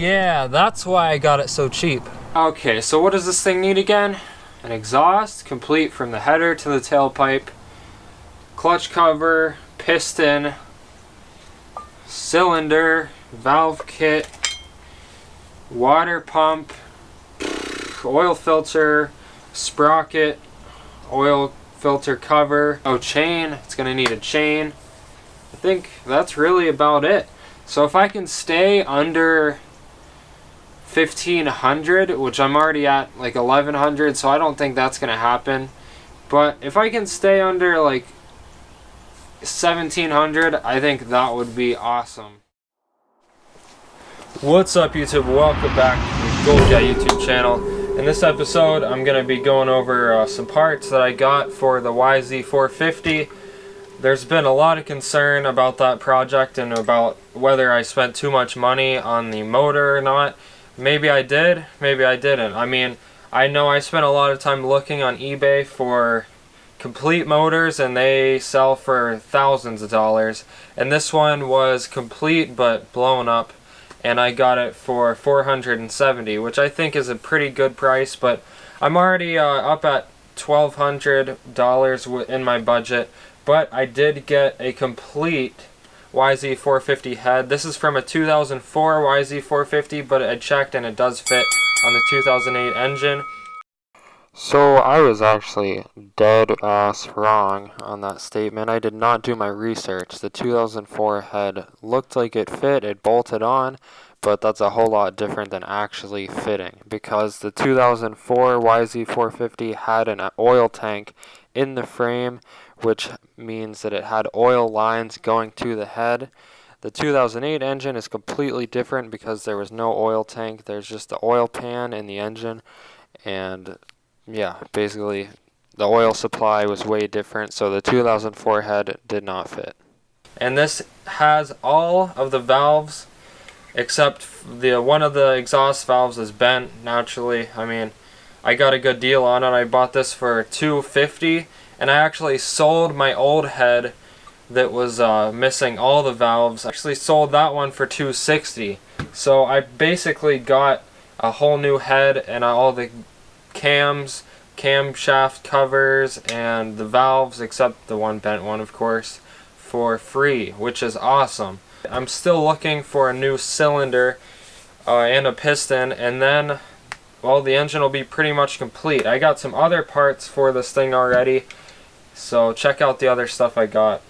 yeah, that's why I got it so cheap. Okay, so what does this thing need again? An exhaust, complete from the header to the tailpipe, clutch cover, piston, cylinder, valve kit, water pump, oil filter, sprocket, oil filter cover, chain. It's gonna need a chain. I think that's really about it. So if I can stay under 1,500, which I'm already at like 1,100, so I don't think that's gonna happen. But if I can stay under like 1,700, I think that would be awesome. What's up, YouTube? Welcome back to the Gold Guy YouTube channel. In this episode, I'm gonna be going over some parts that I got for the YZ450. There's been a lot of concern about that project and about whether I spent too much money on the motor or not. Maybe I did, maybe I didn't. I mean, I know I spent a lot of time looking on eBay for complete motors and they sell for thousands of dollars. And this one was complete but blown up, and I got it for $470, which I think is a pretty good price, but I'm already up at $1,200 in my budget. But I did get a complete YZ450 head. This is from a 2004 YZ450, but I checked and it does fit on the 2008 engine. So I was actually dead ass wrong on that statement. I did not do my research. The 2004 head looked like it fit, it bolted on, but that's a whole lot different than actually fitting, because the 2004 YZ450 had an oil tank in the frame, which means that it had oil lines going to the head. The 2008 engine is completely different because there was no oil tank. There's just the oil pan in the engine, and yeah, basically the oil supply was way different, so the 2004 head did not fit. And this has all of the valves except the one of the exhaust valves is bent naturally. I mean, I got a good deal on it. I bought this for $250, and I actually sold my old head that was missing all the valves. I actually sold that one for $260. So I basically got a whole new head and all the cams, camshaft covers, and the valves, except the one bent one, of course, for free, which is awesome. I'm still looking for a new cylinder and a piston, and then, well, the engine will be pretty much complete. I got some other parts for this thing already, so check out the other stuff I got.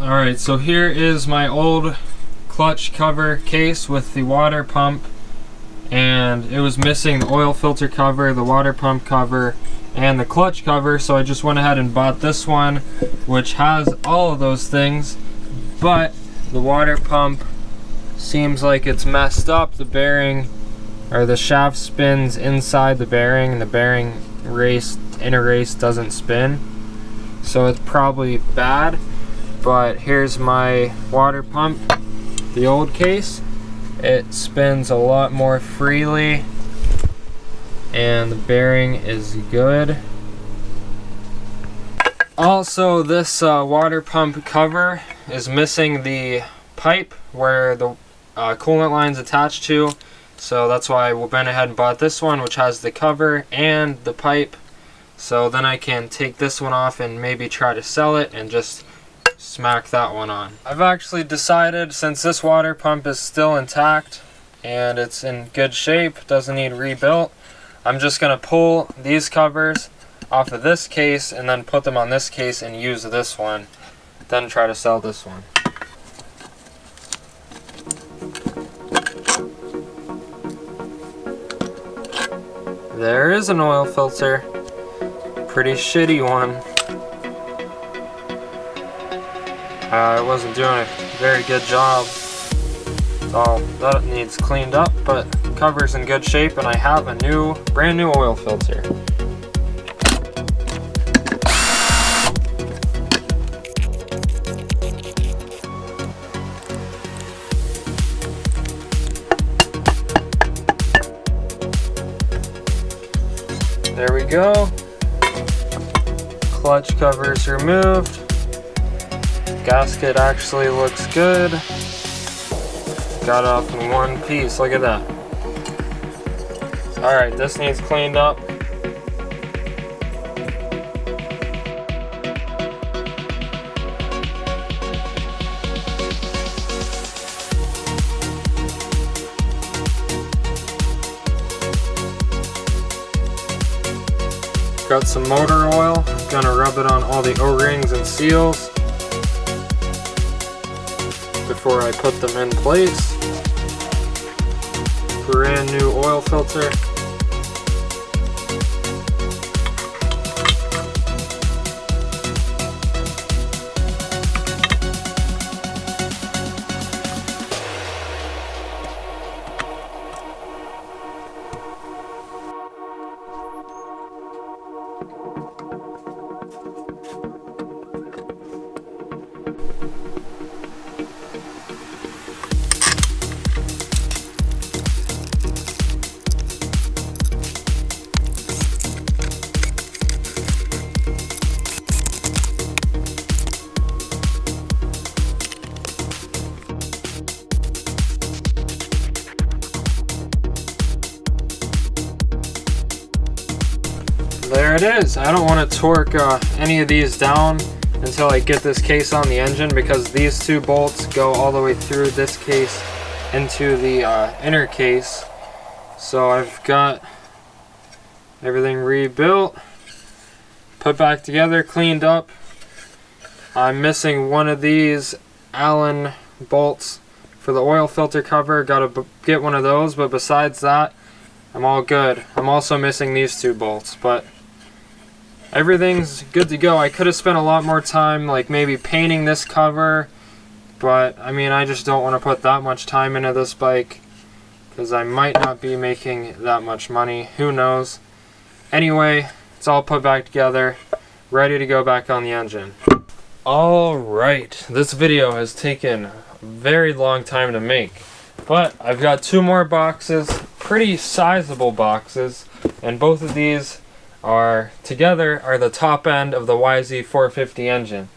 Alright, so here is my old clutch cover case with the water pump, and it was missing the oil filter cover, the water pump cover, and the clutch cover, so I just went ahead and bought this one, which has all of those things, but the water pump seems like it's messed up. The bearing, or the shaft spins inside the bearing, and the bearing inner race doesn't spin, so it's probably bad. But here's my water pump, the old case. It spins a lot more freely, and the bearing is good. Also, this water pump cover is missing the pipe where the coolant line's attached to, so that's why I went ahead and bought this one, which has the cover and the pipe, so then I can take this one off and maybe try to sell it and just smack that one on. I've actually decided, since this water pump is still intact and it's in good shape, doesn't need rebuilt, I'm just gonna pull these covers off of this case and then put them on this case and use this one, then try to sell this one. There is an oil filter, pretty shitty one. I wasn't doing a very good job. So that needs cleaned up, but the cover's in good shape, and I have a brand new oil filter. There we go. Clutch cover's removed. Gasket actually looks good. Got off in one piece, look at that. Alright, this needs cleaned up. Got some motor oil. Gonna rub it on all the O-rings and seals before I put them in place. Brand new oil filter. There it is. I don't want to torque any of these down until I get this case on the engine, because these two bolts go all the way through this case into the inner case. So I've got everything rebuilt, put back together, cleaned up. I'm missing one of these Allen bolts for the oil filter cover. Gotta get one of those, but besides that, I'm all good. I'm also missing these two bolts, but everything's good to go. I could have spent a lot more time, like maybe painting this cover, but I mean, I just don't want to put that much time into this bike because I might not be making that much money. Who knows? Anyway, it's all put back together, ready to go back on the engine. Alright, this video has taken a very long time to make, but I've got two more boxes, pretty sizable boxes, and both of these are the top end of the YZ450 engine.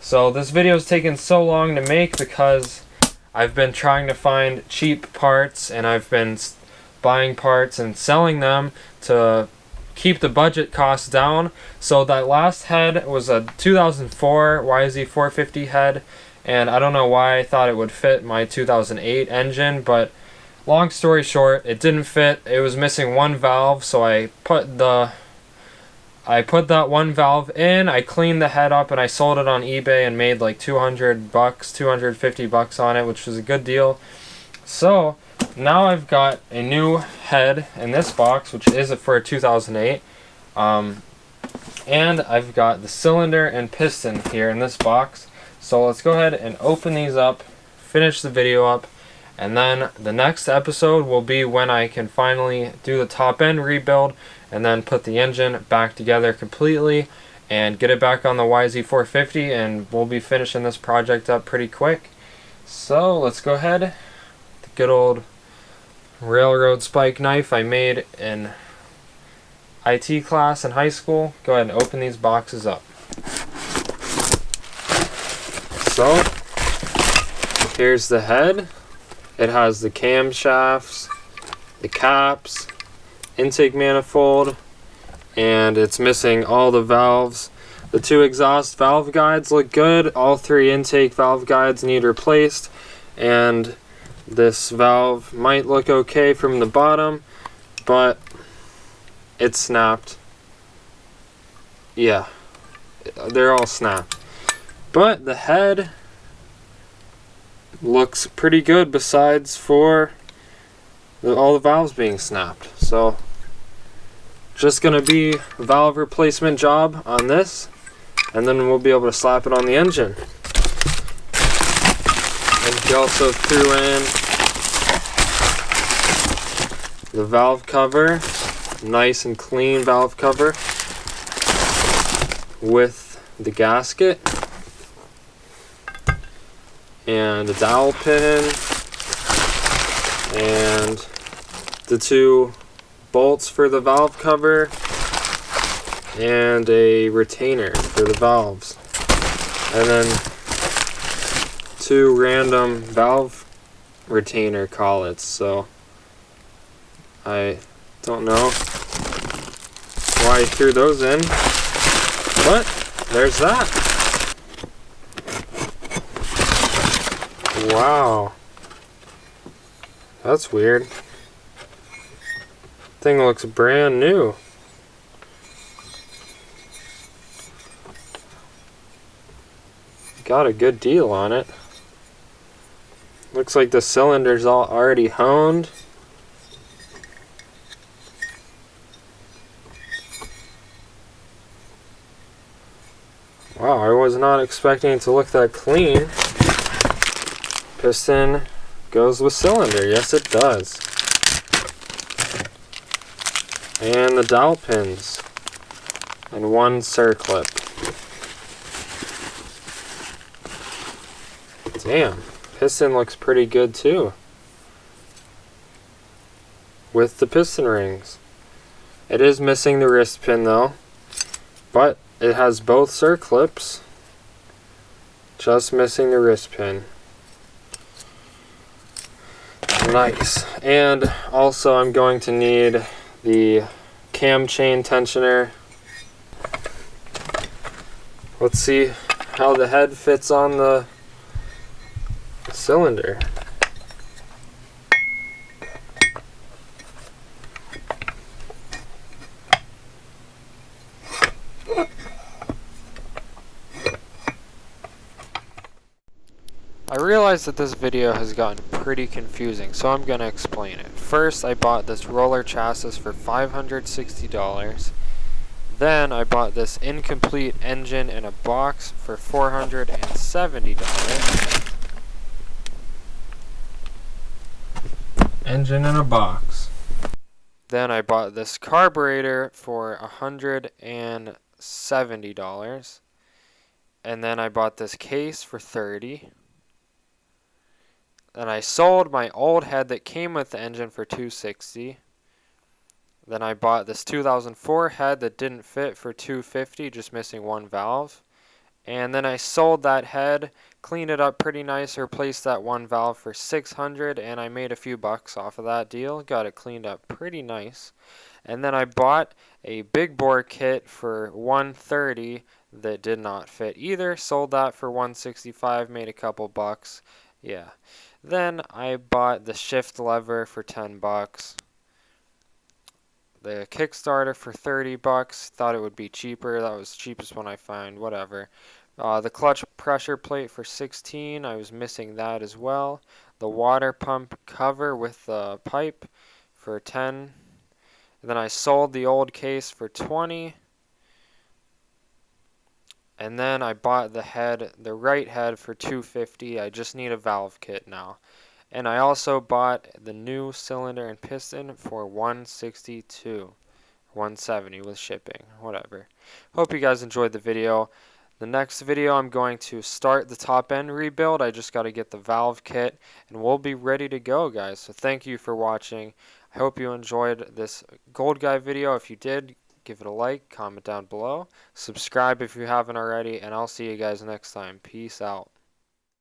So this video has taken so long to make because I've been trying to find cheap parts, and I've been buying parts and selling them to keep the budget costs down. So that last head was a 2004 YZ450 head, and I don't know why I thought it would fit my 2008 engine, but long story short, it didn't fit. It was missing one valve, so I put that one valve in, I cleaned the head up, and I sold it on eBay and made like 200 bucks, 250 bucks on it, which was a good deal. So now I've got a new head in this box, which is for a 2008. And I've got the cylinder and piston here in this box. So let's go ahead and open these up, finish the video up, and then the next episode will be when I can finally do the top end rebuild and then put the engine back together completely and get it back on the YZ450, and we'll be finishing this project up pretty quick. So let's go ahead. The good old railroad spike knife I made in IT class in high school. Go ahead and open these boxes up. So here's the head. It has the camshafts, the caps, intake manifold, and it's missing all the valves. The two exhaust valve guides look good. All three intake valve guides need replaced, and this valve might look okay from the bottom, but it's snapped. Yeah, they're all snapped. But the head looks pretty good besides for all the valves being snapped. So just gonna be a valve replacement job on this, and then we'll be able to slap it on the engine. And he also threw in the valve cover, nice and clean valve cover with the gasket and a dowel pin and the 2 bolts for the valve cover and a retainer for the valves, and then 2 random valve retainer collets. So I don't know why he threw those in, but there's that. Wow, that's weird. Thing looks brand new. Got a good deal on it. Looks like the cylinder's all already honed. Wow, I was not expecting it to look that clean. Piston goes with cylinder. Yes, it does. And the dowel pins. And 1 circlip. Damn, piston looks pretty good too. With the piston rings. It is missing the wrist pin though. But it has both circlips. Just missing the wrist pin. Nice. And also I'm going to need the cam chain tensioner. Let's see how the head fits on the cylinder. I realize that this video has gotten pretty confusing, so I'm going to explain it. First, I bought this roller chassis for $560. Then I bought this incomplete engine in a box for $470. Engine in a box. Then I bought this carburetor for $170. And then I bought this case for $30. Then I sold my old head that came with the engine for $260. Then I bought this 2004 head that didn't fit for $250, just missing 1 valve. And then I sold that head, cleaned it up pretty nice, replaced that 1 valve for $600, and I made a few bucks off of that deal. Got it cleaned up pretty nice. And then I bought a big bore kit for $130 that did not fit either. Sold that for $165, made a couple bucks. Yeah. Then I bought the shift lever for $10. The Kickstarter for $30. Thought it would be cheaper. That was the cheapest one I found. Whatever. The clutch pressure plate for $16. I was missing that as well. The water pump cover with the pipe for $10. And then I sold the old case for $20. And then I bought the head, the right head, for $250. I just need a valve kit now. And I also bought the new cylinder and piston for $162. $170 with shipping. Whatever. Hope you guys enjoyed the video. The next video I'm going to start the top end rebuild. I just got to get the valve kit and we'll be ready to go, guys. So thank you for watching. I hope you enjoyed this Gold Guy video. If you did, give it a like, comment down below, subscribe if you haven't already, and I'll see you guys next time. Peace out.